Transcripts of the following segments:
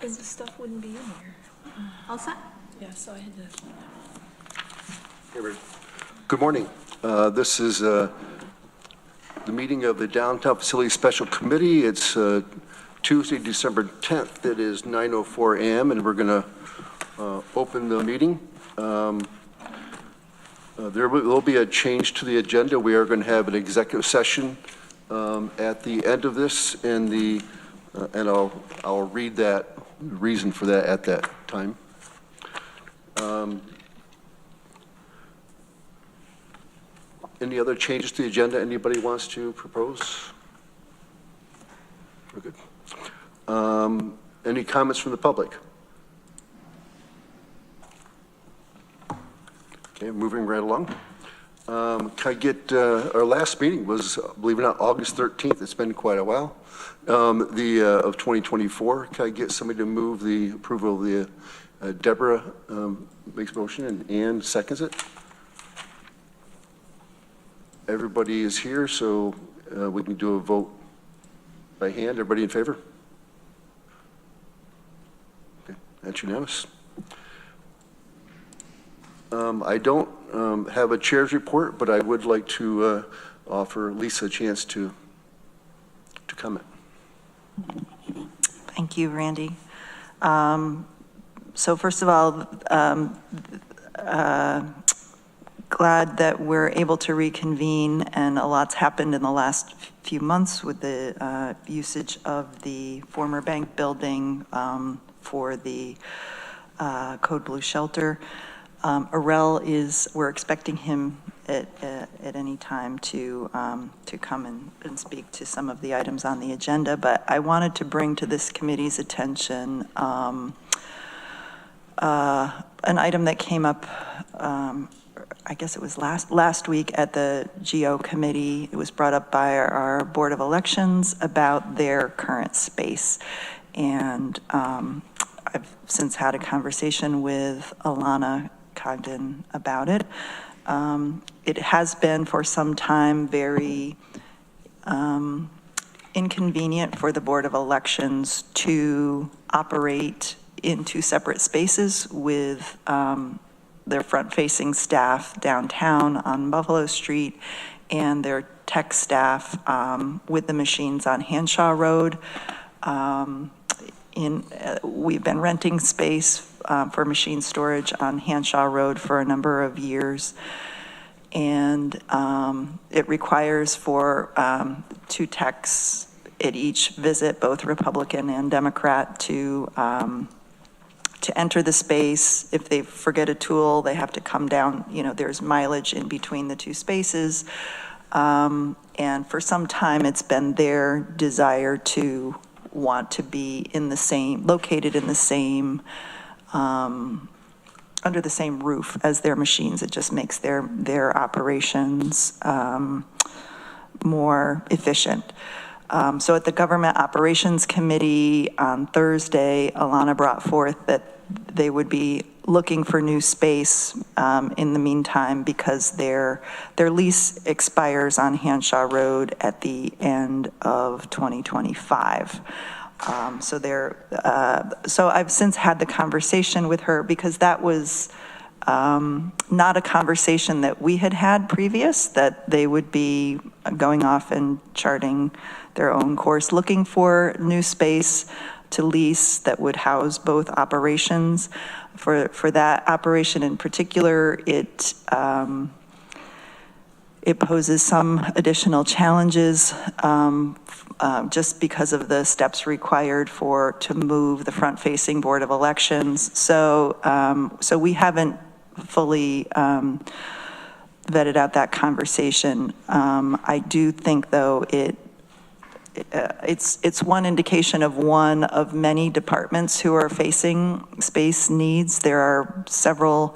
Because the stuff wouldn't be in here. All set? Yeah, so I had to. Good morning. This is the meeting of the Downtown Facilities Special Committee. It's Tuesday, December 10th. It is 9:04 a.m. and we're going to open the meeting. There will be a change to the agenda. We are going to have an executive session at the end of this, and I'll read that reason for that at that time. Any other changes to the agenda anybody wants to propose? We're good. Any comments from the public? Okay, moving right along. Can I get, our last meeting was, believe it or not, August 13th. It's been quite a while. Of 2024. Can I get somebody to move the approval of the, Deborah makes motion and Ann seconds it. Everybody is here, so we can do a vote by hand. Everybody in favor? Okay, that's unanimous. I don't have a chair's report, but I would like to offer Lisa a chance to comment. Thank you, Randy. So first of all, glad that we're able to reconvene, and a lot's happened in the last few months with the usage of the former bank building for the Code Blue shelter. We're expecting him at any time to come and speak to some of the items on the agenda, but I wanted to bring to this committee's attention an item that came up, I guess it was last week at the GO committee. It was brought up by our Board of Elections about their current space. And I've since had a conversation with Alana Cogden about it. It has been for some time very inconvenient for the Board of Elections to operate in two separate spaces with their front-facing staff downtown on Buffalo Street and their tech staff with the machines on Hanshaw Road. We've been renting space for machine storage on Hanshaw Road for a number of years, and it requires for two techs at each visit, both Republican and Democrat, to enter the space. If they forget a tool, they have to come down. There's mileage in between the two spaces, and for some time it's been their desire to want to be located in the same, under the same roof as their machines. It just makes their operations more efficient. So at the Government Operations Committee on Thursday, Alana brought forth that they would be looking for new space in the meantime because their lease expires on Hanshaw Road at the end of 2025. So I've since had the conversation with her because that was not a conversation that we had previous, that they would be going off and charting their own course, looking for new space to lease that would house both operations. For that operation in particular, it poses some additional challenges just because of the steps required to move the front-facing Board of Elections. So we haven't fully vetted out that conversation. I do think, though, it's one indication of one of many departments who are facing space needs. There are several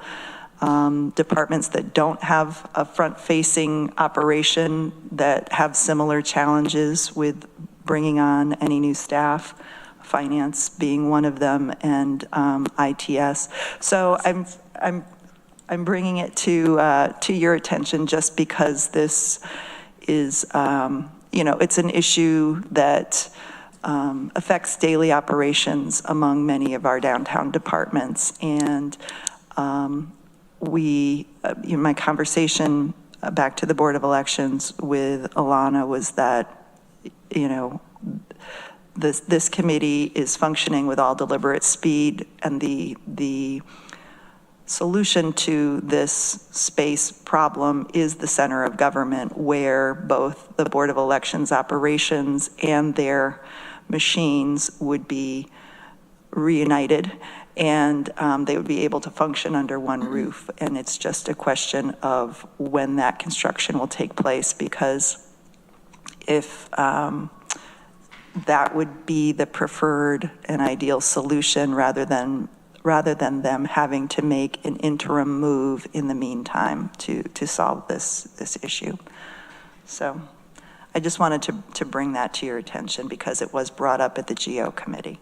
departments that don't have a front-facing operation that have similar challenges with bringing on any new staff, finance being one of them, and ITS. So I'm bringing it to your attention just because this is, it's an issue that affects daily operations among many of our downtown departments. And my conversation back to the Board of Elections with Alana was that, this committee is functioning with all deliberate speed, and the solution to this space problem is the center of government, where both the Board of Elections operations and their machines would be reunited, and they would be able to function under one roof. And it's just a question of when that construction will take place, because if that would be the preferred and ideal solution, rather than them having to make an interim move in the meantime to solve this issue. So I just wanted to bring that to your attention because it was brought up at the GO committee.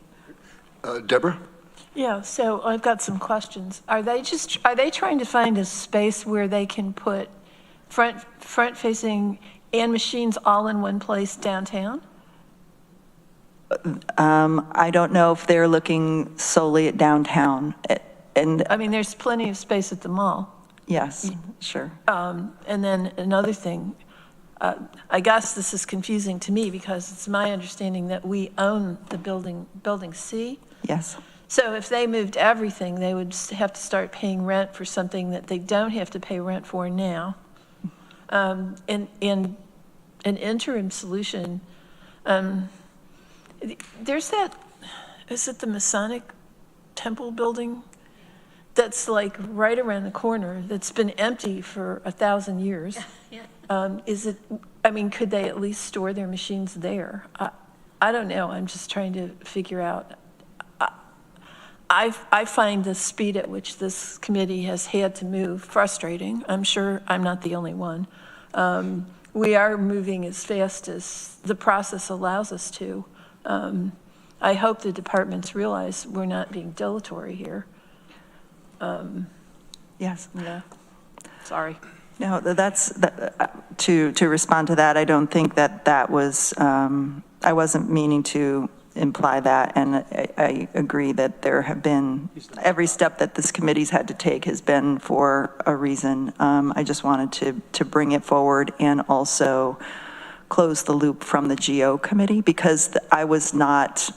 Deborah? Yeah, so I've got some questions. Are they trying to find a space where they can put front-facing and machines all in one place downtown? I don't know if they're looking solely at downtown. And I mean, there's plenty of space at the mall. yes, sure. And then another thing, I guess this is confusing to me because it's my understanding that we own the building C. Yes. So if they moved everything, they would have to start paying rent for something that they don't have to pay rent for now. And an interim solution, there's is it the Masonic Temple building? That's like right around the corner, that's been empty for 1,000 years. Could they at least store their machines there? I don't know, I'm just trying to figure out. I find the speed at which this committee has had to move frustrating. I'm sure I'm not the only one. We are moving as fast as the process allows us to. I hope the departments realize we're not being dilatory here. Yes. Yeah. Sorry. No, to respond to that, I don't think that was, I wasn't meaning to imply that, and I agree that there have been, every step that this committee's had to take has been for a reason. I just wanted to bring it forward and also close the loop from the GO committee, because I was not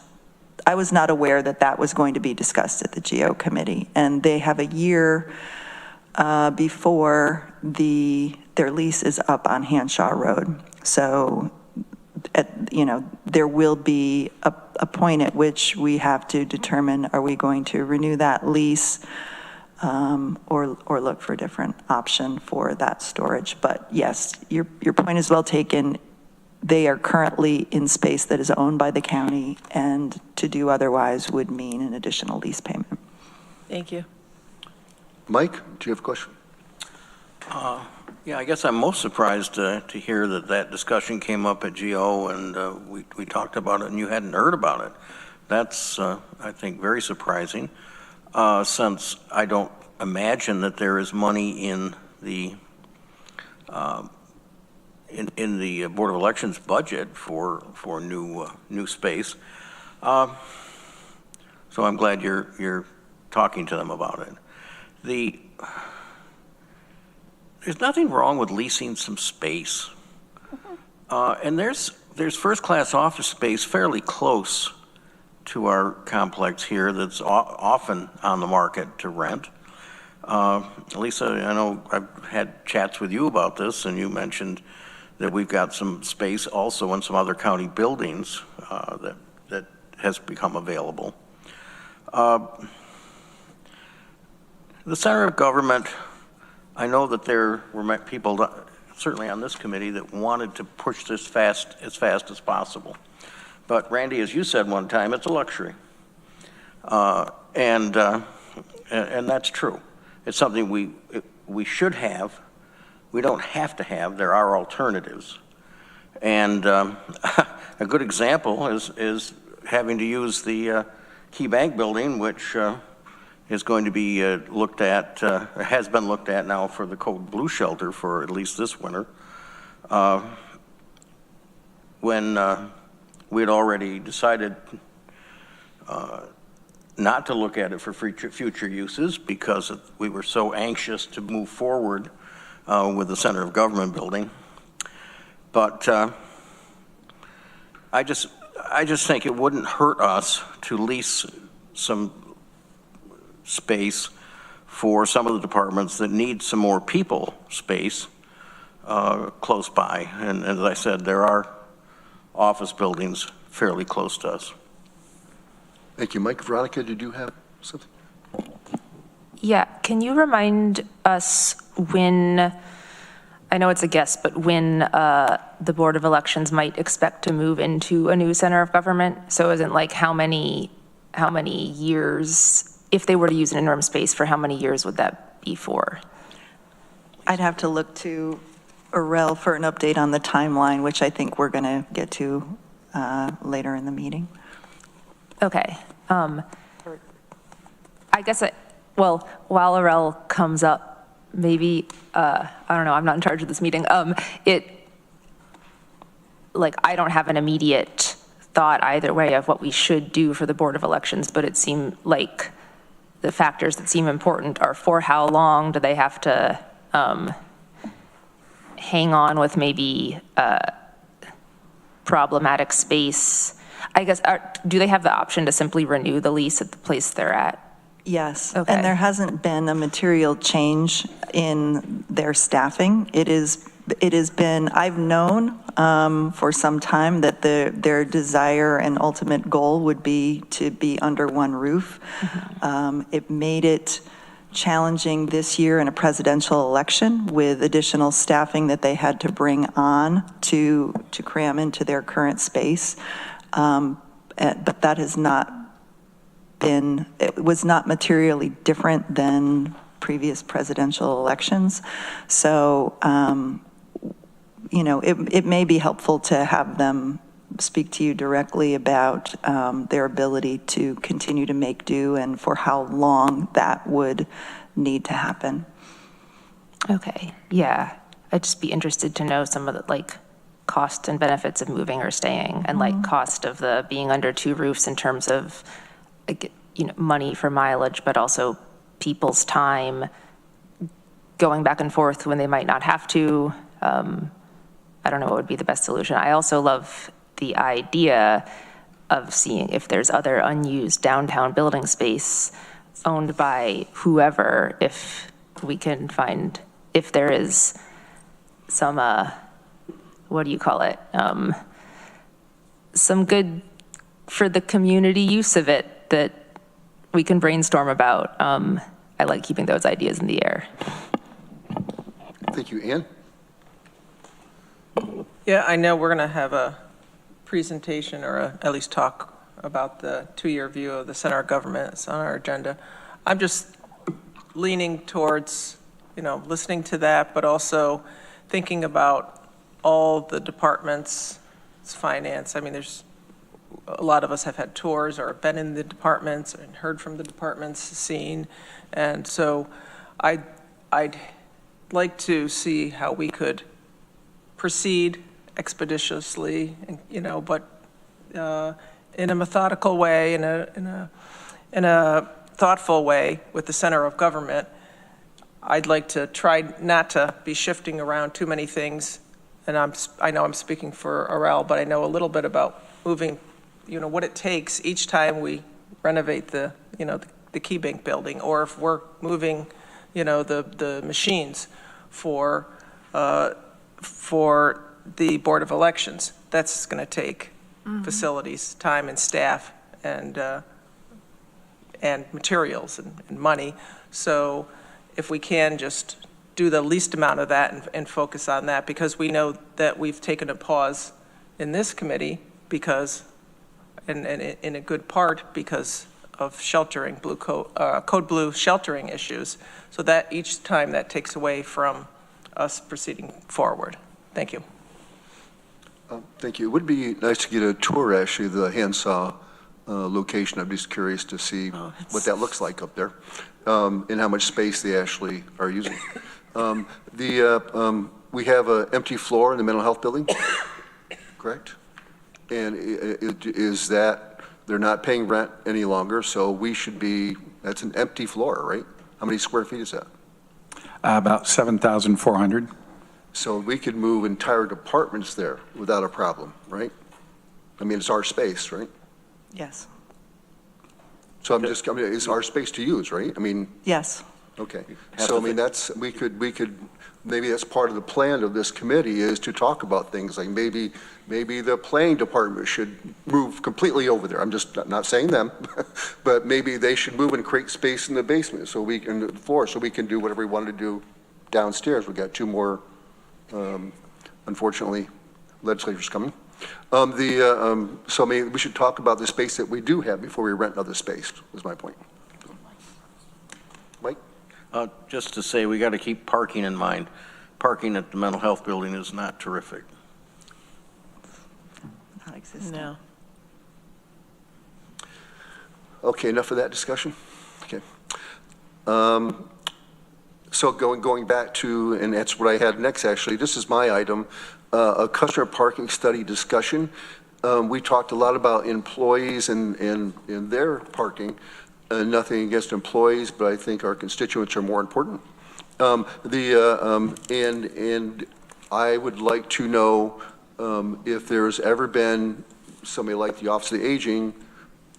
aware that was going to be discussed at the GO committee, and they have a year before their lease is up on Hanshaw Road. So, there will be a point at which we have to determine, are we going to renew that lease or look for a different option for that storage. But yes, your point is well taken. They are currently in space that is owned by the county, and to do otherwise would mean an additional lease payment. Thank you. Mike, do you have a question? Yeah, I guess I'm most surprised to hear that discussion came up at GO, and we talked about it and you hadn't heard about it. That's, I think, very surprising, since I don't imagine that there is money in the in the Board of Elections budget for new space. So I'm glad you're talking to them about it. There's nothing wrong with leasing some space. And there's first-class office space fairly close to our complex here that's often on the market to rent. Lisa, I know I've had chats with you about this, and you mentioned that we've got some space also in some other county buildings that has become available. The center of government, I know that there were people, certainly on this committee, that wanted to push this as fast as possible. But Randy, as you said one time, it's a luxury. And that's true. It's something we should have. We don't have to have. There are alternatives. And a good example is having to use the Key Bank building, which is going to be looked at, has been looked at now for the Code Blue shelter for at least this winter. When we had already decided not to look at it for future uses because we were so anxious to move forward with the Center of Government building. But I just think it wouldn't hurt us to lease some space for some of the departments that need some more people space close by. And as I said, there are office buildings fairly close to us. Thank you. Mike, Veronica, did you have something? Yeah, can you remind us when, I know it's a guess, but when the Board of Elections might expect to move into a new center of government? So isn't like how many years, if they were to use an interim space, for how many years would that be for? I'd have to look to Arel for an update on the timeline, which I think we're going to get to later in the meeting. Okay. I guess, well, while Arel comes up, maybe, I don't know, I'm not in charge of this meeting. I don't have an immediate thought either way of what we should do for the Board of Elections, but it seemed like the factors that seem important are for how long do they have to hang on with maybe problematic space. I guess, do they have the option to simply renew the lease at the place they're at? Yes, Okay. and there hasn't been a material change in their staffing. It has been, I've known for some time that their desire and ultimate goal would be to be under one roof. It made it challenging this year in a presidential election with additional staffing that they had to bring on to cram into their current space. But that has not been, it was not materially different than previous presidential elections. So, it may be helpful to have them speak to you directly about their ability to continue to make do and for how long that would need to happen. Okay, yeah. I'd just be interested to know some of the cost and benefits of moving or staying, and cost of the being under two roofs in terms of money for mileage, but also people's time going back and forth when they might not have to. I don't know what would be the best solution. I also love the idea of seeing if there's other unused downtown building space owned by whoever, if we can find, if there is some, what do you call it? Some good for the community use of it that we can brainstorm about. I like keeping those ideas in the air. Thank you. Ann? Yeah, I know we're going to have a presentation or at least talk about the two-year view of the center of government. It's on our agenda. I'm just leaning towards, listening to that, but also thinking about all the departments, finance. I mean, there's a lot of us have had tours or been in the departments and heard from the departments, seen. And so I'd like to see how we could proceed expeditiously, but in a methodical way, in a thoughtful way with the center of government. I'd like to try not to be shifting around too many things. And I know I'm speaking for Arel, but I know a little bit about moving, what it takes each time we renovate the key bank building, or if we're moving, the machines for the Board of Elections. That's going to take facilities, time, and staff, and materials and money. So if we can just do the least amount of that and focus on that, because we know that we've taken a pause in this committee because, and in a good part because of sheltering, Code Blue sheltering issues. So that each time that takes away from us proceeding forward. Thank you. Thank you. It would be nice to get a tour, actually, of the handsaw location. I'm just curious to see what that looks like up there and how much space they actually are using. We have an empty floor in the mental health building, correct? And is that, they're not paying rent any longer, so we should be, that's an empty floor, right? How many square feet is that? About 7,400. So we could move entire departments there without a problem, right? I mean, it's our space, right? Yes. So I mean, it's our space to use, right? I mean, Yes. okay. Have So I to mean, that's, we could, maybe that's part of the plan of this committee is to talk about things like maybe the planning department should move completely over there. I'm just not saying them, but maybe they should move and create space in the basement so we can, the floor, so we can do whatever we want to do downstairs. We got two more, unfortunately, legislators coming. So I mean, we should talk about the space that we do have before we rent another space, is my point. Mike? Just to say, we got to keep parking in mind. Parking at the mental health building is not terrific. Not existent. No. Okay, enough of that discussion? Okay. So going back to, and that's what I had next, actually, this is my item, a customer parking study discussion. We talked a lot about employees and their parking. Nothing against employees, but I think our constituents are more important. And I would like to know if there's ever been somebody like the Office of the Aging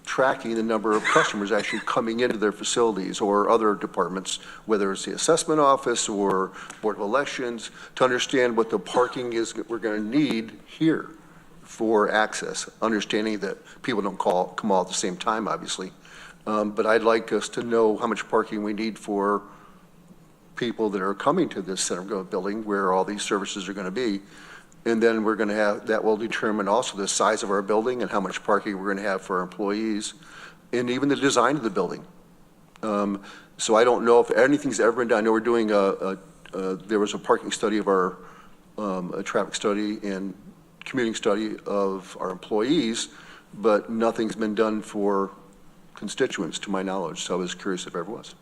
tracking the number of customers actually coming into their facilities or other departments, whether it's the assessment office or Board of Elections, to understand what the parking is that we're going to need here for access, understanding that people don't come all at the same time, obviously. But I'd like us to know how much parking we need for people that are coming to this center building where all these services are going to be. And then we're going to have, that will determine also the size of our building and how much parking we're going to have for our employees and even the design of the building. So I don't know if anything's ever been done. I know we're doing there was a parking study of our, a traffic study and commuting study of our employees, but nothing's been done for constituents to my knowledge. So I was curious if there ever was.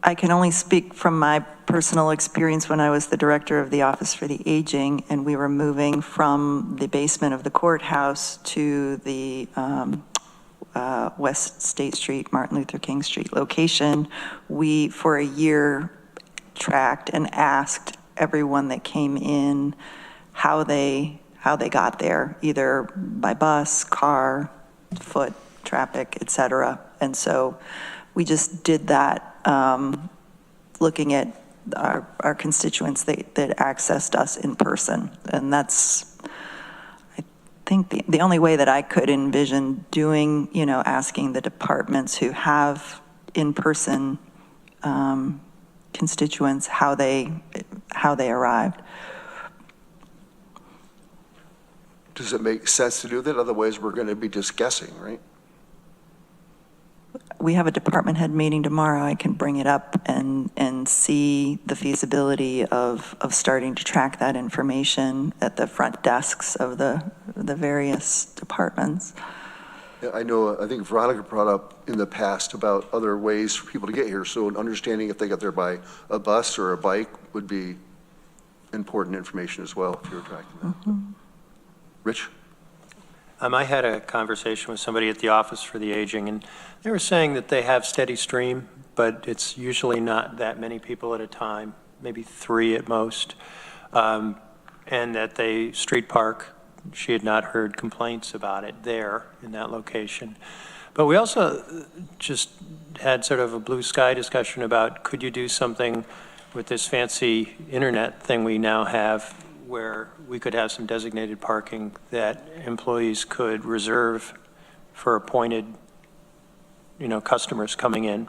I can only speak from my personal experience when I was the director of the Office for the Aging, and we were moving from the basement of the courthouse to the West State Street, Martin Luther King Street location. We, for a year, tracked and asked everyone that came in how they got there, either by bus, car, foot, traffic, et cetera. And so we just did that, looking at our constituents that accessed us in person. And that's, I think, the only way that I could envision doing, asking the departments who have in-person constituents how they arrived. Does it make sense to do that? Otherwise, we're going to be just guessing, right? We have a department head meeting tomorrow. I can bring it up and see the feasibility of starting to track that information at the front desks of the various departments. Yeah, I think Veronica brought up in the past about other ways for people to get here. So understanding if they got there by a bus or a bike would be important information as well if you were tracking that. Mm-hmm. Rich? I had a conversation with somebody at the Office for the Aging, and they were saying that they have steady stream, but it's usually not that many people at a time, maybe 3 at most, and that they street park. She had not heard complaints about it there in that location. But we also just had sort of a blue sky discussion about, could you do something with this fancy internet thing we now have where we could have some designated parking that employees could reserve for appointed, customers coming in,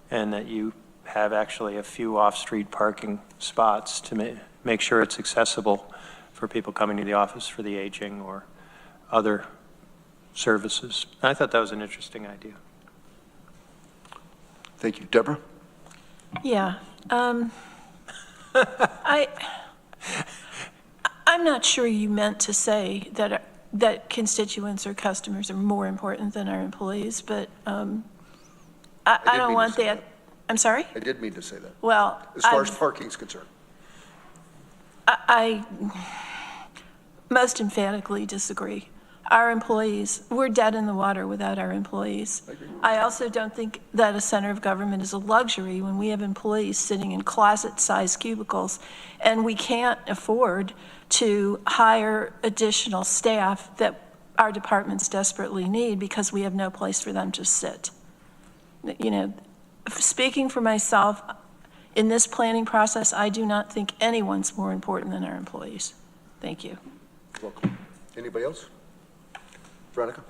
and that you have actually a few off-street parking spots to make sure it's accessible for people coming to the Office for the Aging or other services. I thought that was an interesting idea. Thank you. Deborah? Yeah. I'm not sure you meant to say that constituents or customers are more important than our employees, but I don't want that. I'm sorry? I did mean to say that. Well, As far as parking is concerned. most emphatically disagree. Our employees, we're dead in the water without our employees. I also don't think that a center of government is a luxury when we have employees sitting in closet-sized cubicles, and we can't afford to hire additional staff that our departments desperately need because we have no place for them to sit. You know, speaking for myself, in this planning process, I do not think anyone's more important than our employees. Thank you. Welcome. Anybody else? Veronica?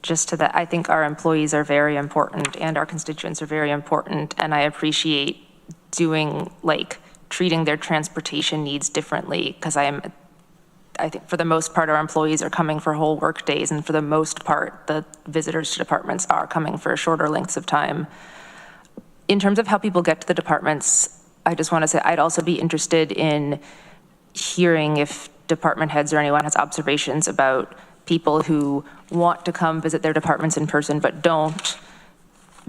Just to that, I think our employees are very important and our constituents are very important, and I appreciate treating their transportation needs differently, because I think for the most part, our employees are coming for whole work days, and for the most part, the visitors to departments are coming for shorter lengths of time. In terms of how people get to the departments, I just want to say I'd also be interested in hearing if department heads or anyone has observations about people who want to come visit their departments in person but don't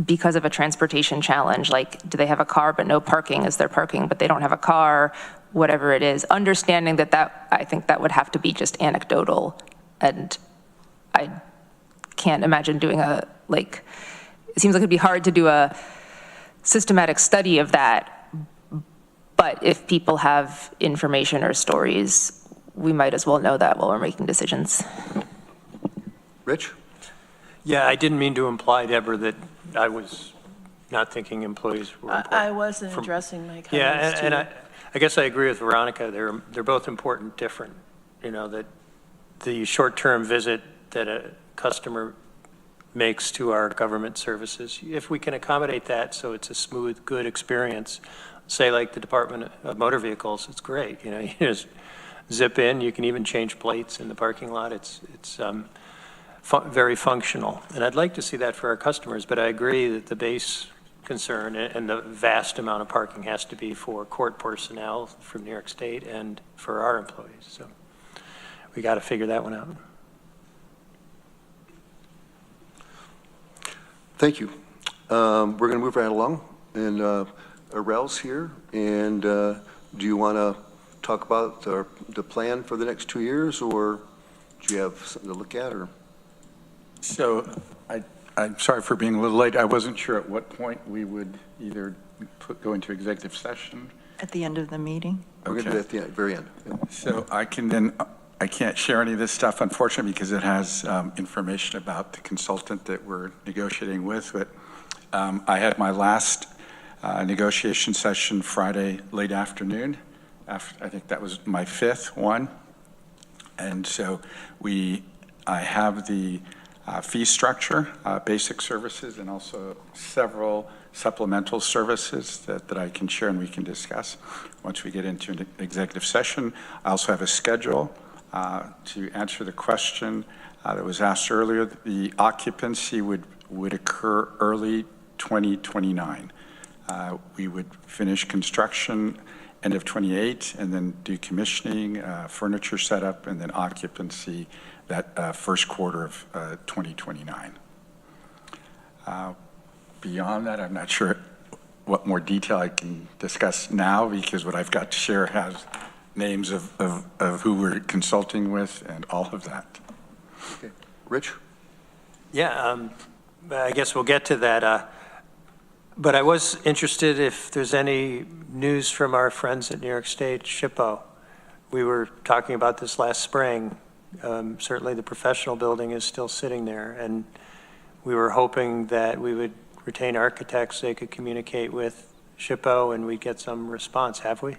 because of a transportation challenge. Like, do they have a car but no parking as they're parking, but they don't have a car, whatever it is. Understanding that I think that would have to be just anecdotal, and I can't imagine doing it seems like it'd be hard to do a systematic study of that, but if people have information or stories, we might as well know that while we're making decisions. Rich? Yeah, I didn't mean to imply, Deborah, that I was not thinking employees were important. I wasn't addressing my comments. Yeah, and I guess I agree with Veronica. They're both important, different. You know, that the short-term visit that a customer makes to our government services, if we can accommodate that so it's a smooth, good experience, say like the Department of Motor Vehicles, it's great. You know, you just zip in, you can even change plates in the parking lot. It's very functional. And I'd like to see that for our customers, but I agree that the base concern and the vast amount of parking has to be for court personnel from New York State and for our employees. So we got to figure that one out. Thank you. We're going to move right along, and Arel's here, and do you want to talk about the plan for the next 2 years, or do you have something to look at? Or So I'm sorry for being a little late. I wasn't sure at what point we would either go into executive session. At the end of the meeting? We're going to do it at the very end. Yeah. So I can't share any of this stuff, unfortunately, because it has information about the consultant that we're negotiating with. But I had my last negotiation session Friday late afternoon. I think that was my 5th one. And so I have the fee structure, basic services, and also several supplemental services that I can share and we can discuss once we get into an executive session. I also have a schedule to answer the question that was asked earlier. The occupancy would occur early 2029. We would finish construction end of 28 and then do commissioning, furniture setup, and then occupancy that first quarter of 2029. Beyond that, I'm not sure what more detail I can discuss now, because what I've got to share has names of who we're consulting with and all of that. Okay. Rich? Yeah, I guess we'll get to that. But I was interested if there's any news from our friends at New York State SHPO. We were talking about this last spring. Certainly the professional building is still sitting there, and we were hoping that we would retain architects, they could communicate with SHPO, and we'd get some response. Have we?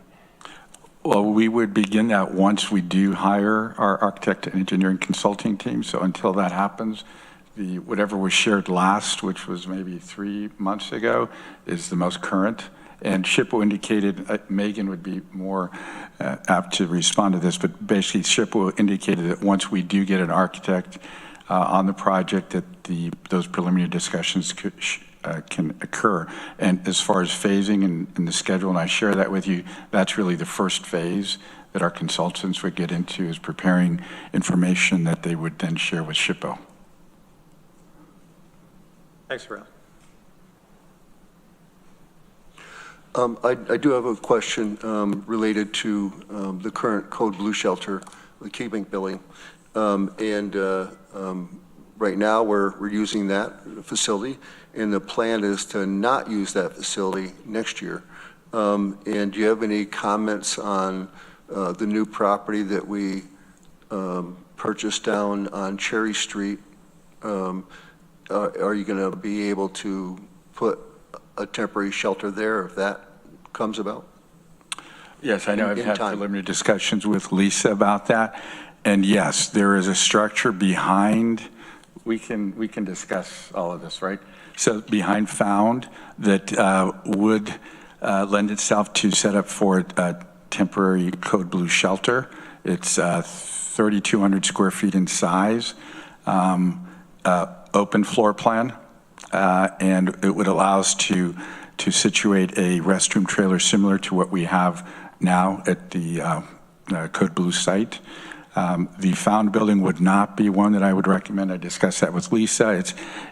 Well, we would begin that once we do hire our architect and engineering consulting team. So until that happens, whatever was shared last, which was maybe 3 months ago, is the most current. And SHPO indicated, Megan would be more apt to respond to this, but basically SHPO indicated that once we do get an architect on the project, that those preliminary discussions can occur. And as far as phasing and the schedule, and I share that with you, that's really the first phase that our consultants would get into, is preparing information that they would then share with SHPO. Thanks, Ralph. I do have a question related to the current Code Blue shelter, the Key Bank building. Right now, we're using that facility, and the plan is to not use that facility next year. And do you have any comments on the new property that we purchased down on Cherry Street? Are you going to be able to put a temporary shelter there if that comes about? Yes, I know I've In had time. preliminary discussions with Lisa about that. And yes, there is a structure behind, we can discuss all of this, right? So behind Found that would lend itself to set up for a temporary Code Blue shelter. It's 3,200 square feet in size, open floor plan, and it would allow us to situate a restroom trailer similar to what we have now at the Code Blue site. The Found building would not be one that I would recommend. I discussed that with Lisa.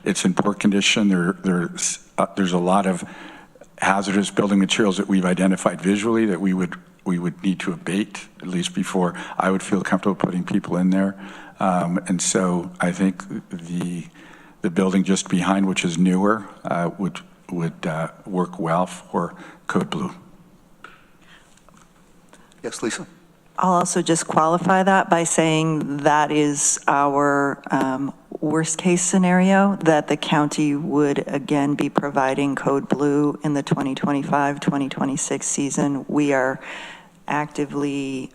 It's in poor condition. There's a lot of hazardous building materials that we've identified visually that we would need to abate, at least before I would feel comfortable putting people in there. And so I think the building just behind, which is newer, would work well for Code Blue. Yes, Lisa? I'll also just qualify that by saying that is our worst-case scenario, that the county would again be providing Code Blue in the 2025-2026 season. We are actively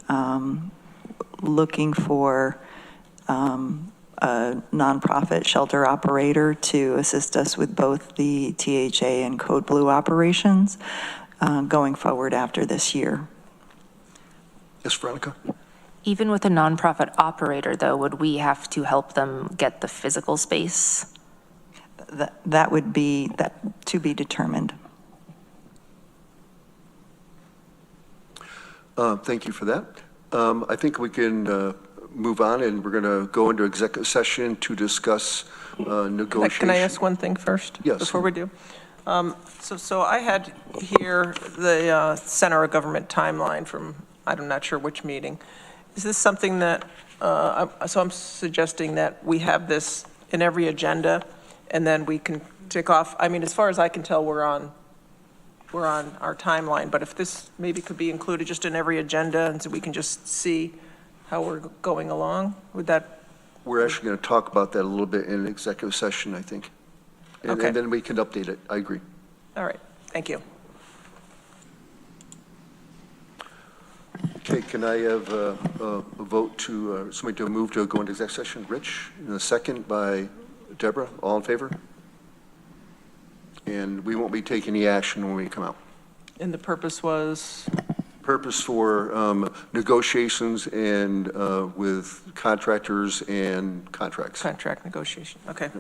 looking for a nonprofit shelter operator to assist us with both the THA and Code Blue operations going forward after this year. Yes, Veronica? Even with a nonprofit operator, though, would we have to help them get the physical space? That would be to be determined. Thank you for that. I think we can move on, and we're going to go into executive session to discuss negotiation. Can I ask one thing first? Yes. Before we do? So I had here the center of government timeline from, I'm not sure which meeting. Is this something that, so I'm suggesting that we have this in every agenda, and then we can tick off, I mean, as far as I can tell, we're on our timeline, but if this maybe could be included just in every agenda, and so we can just see how we're going along, would that? We're actually going to talk about that a little bit in executive session, I think. Okay. And then we can update it. I agree. All right, thank you. Okay, can I have a vote to, somebody to move to go into executive session? Rich, and a second by Deborah. All in favor? And we won't be taking any action when we come out. And the purpose was? Purpose for negotiations and with contractors and contracts. Contract negotiation, okay.